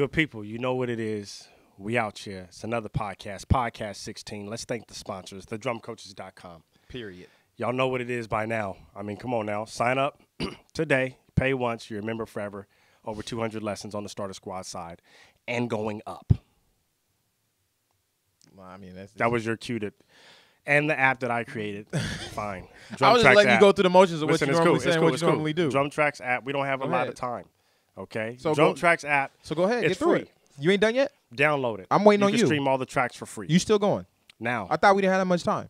Good people, you know what it is. We out here. It's another podcast, Podcast 16. Let's thank the sponsors, thedrumcoaches.com. Period. Y'all know what it is by now. I mean, come on now. Sign up today. Pay once. You're a member forever. Over 200 lessons on the starter squad side and going up. Well, I mean, that was your cue to... And the app that I created. Fine. I was just letting you go through the motions of Listen, what you normally say and what you normally do. DrumTrax app. We don't have a lot of time. Okay? So DrumTrax app. So go ahead. It's get through free. it. You ain't done yet? Download it. I'm waiting on you. You can stream all the tracks for free. You still going? Now. I thought we didn't have that much time.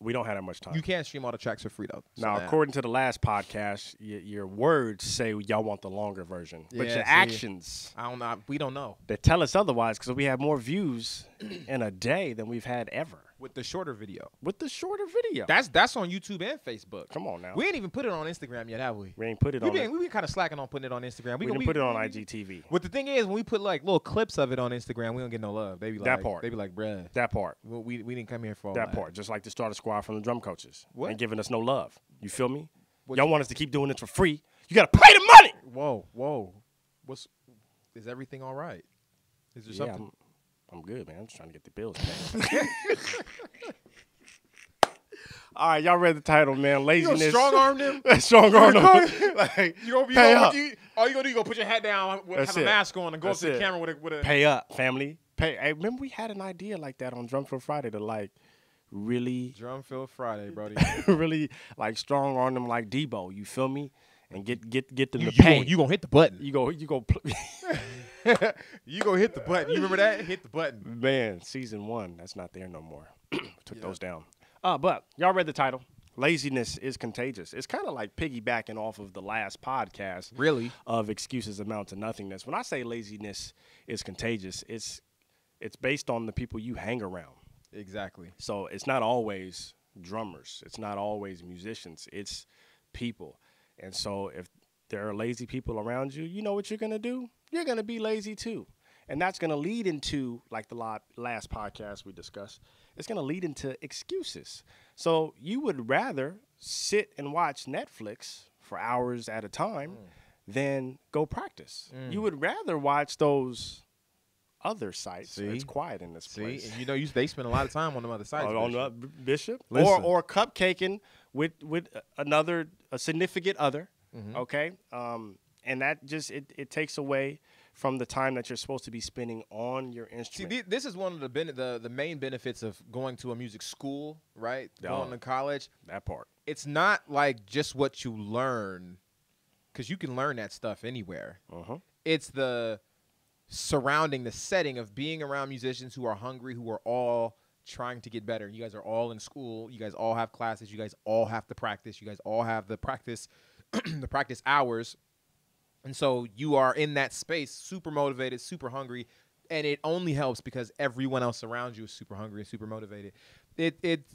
We don't have that much time. You can't stream all the tracks for free, though. So now, according to the last podcast, your words say y'all want the longer version. But your actions... I don't know. We don't know. They tell us otherwise because we have more views in a day than we've had ever. With the shorter video. With the shorter video. That's on YouTube and Facebook. Come on now. We ain't even put it on Instagram yet, have we? We ain't put it on. We've been kind of slacking on putting it on Instagram. We didn't put it on IGTV. But the thing is, when we put like little clips of it on Instagram, we don't get no love. They be like, that part. They be like, bruh. That part. Well, we didn't come here for all that part. Just like the starter squad from the drum coaches. What? And giving us no love. You feel me? What y'all want us to keep doing this for free. You got to pay the money. Whoa. Is everything all right? Is there something? I'm good, man. I'm just trying to get the bills paid. All right, y'all read the title, man. Laziness. You gonna strong arm them? Strong arm them. Like, you gonna be all you gonna do, you gonna put your hat down, have a mask on, and go up to the camera with a. Pay up, family. Pay. Hey, remember we had an idea like that on Drum for Friday to like really. Drum Fill Friday, brody. Really like strong arm them like Debo. You feel me? And get them to pay. You gonna hit the button. You go. You gonna hit the button. You remember that? Hit the button. Man, season 1. That's not there no more. Took those down. But y'all read the title. Laziness is contagious. It's kind of like piggybacking off of the last podcast. Really? Of excuses amount to nothingness. When I say laziness is contagious, it's based on the people you hang around. Exactly. So it's not always drummers. It's not always musicians. It's people. And so if there are lazy people around you, you know what you're going to do? You're going to be lazy too. And that's going to lead into, like the last podcast we discussed, it's going to lead into excuses. So you would rather sit and watch Netflix for hours at a time than go practice. You would rather watch those other sites. It's quiet in this place. And you know, they spend a lot of time on them other sites. Bishop. Or cupcaking with a significant other. Okay. And that just it takes away from the time that you're supposed to be spending on your instrument. See, this is one of the main benefits of going to a music school, right? Going to college. That part. It's not like just what you learn, because you can learn that stuff anywhere. It's the surrounding, the setting of being around musicians who are hungry, who are all trying to get better. You guys are all in school. You guys all have classes. You guys all have to practice. You guys all have the practice, the practice hours. And so you are in that space, super motivated, super hungry, and it only helps because everyone else around you is super hungry and super motivated. It's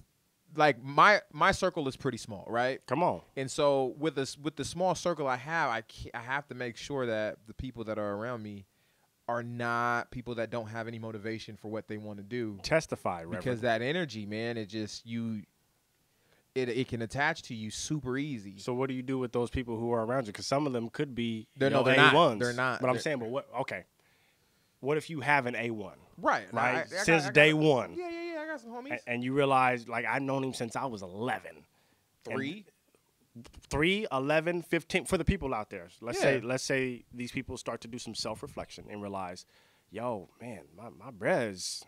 like my circle is pretty small, right? Come on. And so with the small circle I have, I have to make sure that the people that are around me are not people that don't have any motivation for what they want to do. Testify, Reverend. Because that energy, man, it can attach to you super easy. So what do you do with those people who are around you? Because some of them could be they're A1s. not. They're not. But I'm saying, what if you have an A1? Right. Since day one. Yeah. I got some homies. And you realize, like, I've known him since I was 11. 3, 11, 15. For the people out there, let's say these people start to do some self-reflection and realize, yo, man, my brez,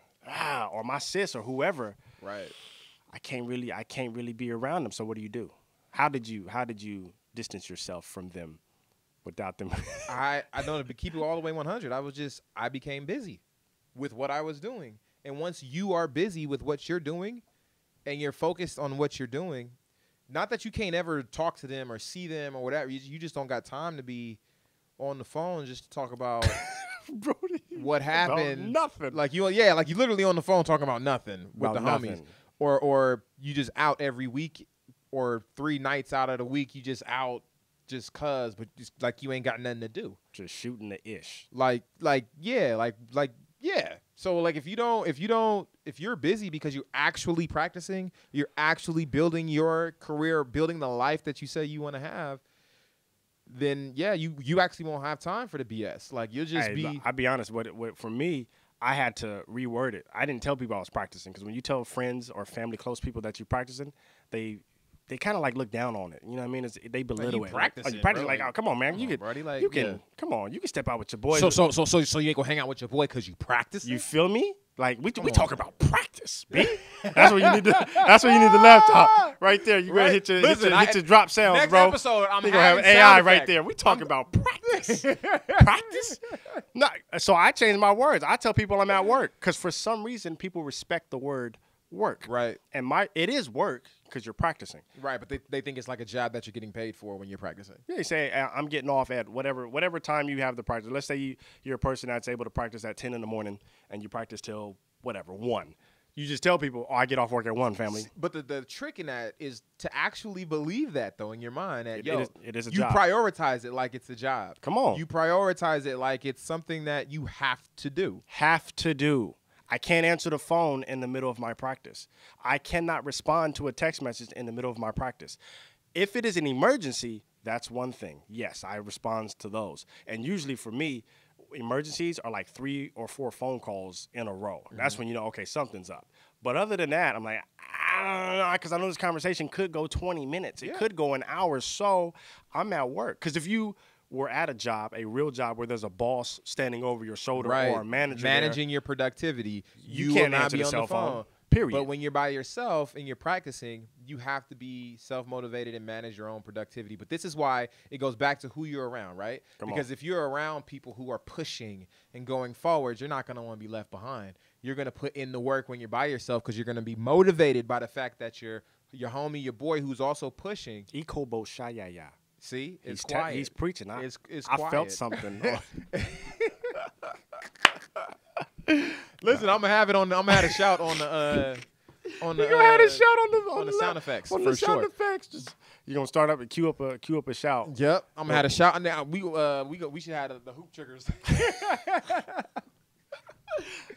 or my sis or whoever. Right. I can't really be around them. So what do? How did you distance yourself from them without them? I don't keep it all the way 100. I became busy with what I was doing. And once you are busy with what you're doing and you're focused on what you're doing, not that you can't ever talk to them or see them or whatever, you just don't got time to be on the phone just to talk about Brody, what happened. Nothing. Like you literally on the phone talking about nothing with the homies. Or you just out every week, or 3 nights out of the week you just out just cause, but just like you ain't got nothing to do. Just shooting the ish. Yeah. So like if you're busy because you're actually practicing, you're actually building your career, building the life that you say you want to have, then yeah, you actually won't have time for the BS. Like you'll just be. I'll be honest. What for me, I had to reword it. I didn't tell people I was practicing because when you tell friends or family, close people that you're practicing, they kind of like look down on it. You know what I mean? They belittle it. Practicing, like, you practice bro. like, oh, come on, man. Come on. You can step out with your boys. So you ain't gonna hang out with your boy because you practice. You feel me? Like we talk about practice, B. That's what you need. That's what you need the laptop right there. You gotta hit your drop sounds, next bro. Episode, I'm gonna have AI right there. We talk about practice. Practice. No, so I changed my words. I tell people I'm at work because for some reason people respect the word work. Right. And it is work because you're practicing. Right, but they think it's like a job that you're getting paid for when you're practicing. Yeah, you say I'm getting off at whatever time you have the practice. Let's say you're a person that's able to practice at 10 in the morning and you practice till 1. You just tell people, oh, I get off work at 1, family. But the trick in that is to actually believe that, though, in your mind. That, it is a job. You prioritize it like it's a job. Come on. You prioritize it like it's something that you have to do. Have to do. I can't answer the phone in the middle of my practice. I cannot respond to a text message in the middle of my practice. If it is an emergency, that's one thing. Yes, I respond to those. And usually for me, emergencies are like 3 or 4 phone calls in a row. Mm-hmm. That's when you know, okay, something's up. But other than that, I'm like, I don't know, because I know this conversation could go 20 minutes. It could go an hour. So I'm at work. Because if you were at a job, a real job where there's a boss standing over your shoulder or a manager managing your productivity, you can't will not answer be the on cell the phone. phone. Period. But when you're by yourself and you're practicing, you have to be self-motivated and manage your own productivity. But this is why it goes back to who you're around, right? Because if you're around people who are pushing and going forward, you're not going to want to be left behind. You're going to put in the work when you're by yourself because you're going to be motivated by the fact that your homie, your boy who's also pushing. Ikobo shayaya. See, it's quiet. He's preaching. It's I quiet. felt something. Listen, I'm gonna have a shout on the you gonna have a shout on the sound effects on for the sound sure. effects. You're gonna start up and cue up a shout. Yep, I'm gonna have a shout. And now we should have the hoop triggers.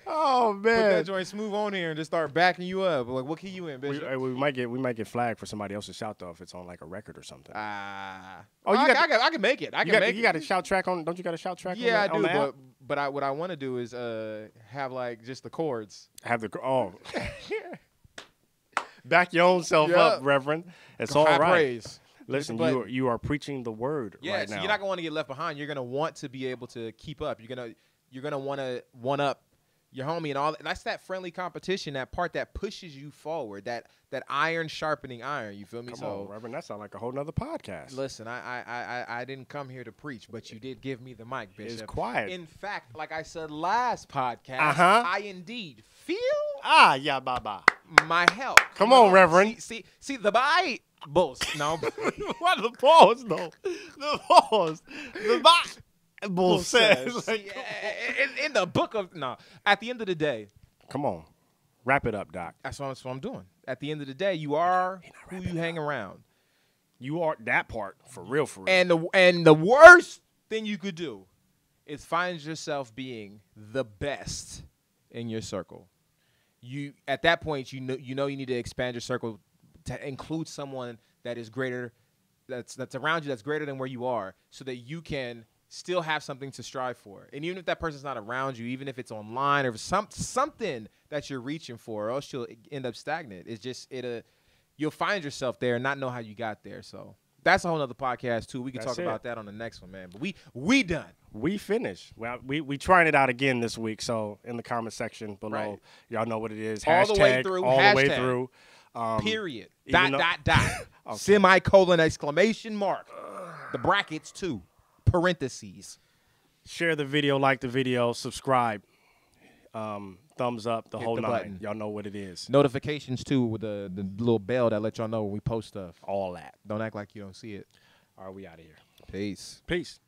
Oh man, put that joint smooth on here and just start backing you up. Like, what key you in, Bishop? We might get flagged for somebody else's shout though if it's on like a record or something. I can make it. You got a shout track on? Don't you got a shout track? Yeah, on the, I do. app? But what I want to do is have like just the chords. Back your own self up, Reverend. It's all right. Praise. Listen, you are preaching the word right now. So you're not gonna want to get left behind. You're gonna want to be able to keep up. You're gonna want to one up your homie and all that. That's that friendly competition, that part that pushes you forward, that iron sharpening iron. You feel me? Come on, Reverend. That sounds like a whole nother podcast. Listen, I didn't come here to preach, but you did give me the mic, Bishop. It's quiet. In fact, like I said last podcast, I indeed feel baba my help. Come on, Reverend. See the Bibles. No, what the pause? No, the pause. The Bible says. In the book of at the end of the day. Come on, wrap it up, Doc. That's what I'm doing. At the end of the day, you are who you hang around. You are that part for real. And the worst thing you could do is find yourself being the best in your circle. You at that point you know you need to expand your circle to include someone that is greater, that's around you, that's greater than where you are, so that you can still have something to strive for. And even if that person's not around you, even if it's online or something that you're reaching for, or else you'll end up stagnant. It's just you'll find yourself there and not know how you got there. So that's a whole other podcast too. We can talk about that on the next one, man. But we done. We finished. Well, we trying it out again this week. So in the comment section below, y'all know what it is. All hashtag, the way through. All the way through. Period. Dot. Okay. Semicolon, exclamation mark. The brackets too. Parentheses. Share the video, like the video, subscribe, thumbs up, the whole nine. Button. Y'all know what it is. Notifications too with the little bell that let y'all know when we post stuff. All that. Don't act like you don't see it. All right, we out of here. Peace. Peace.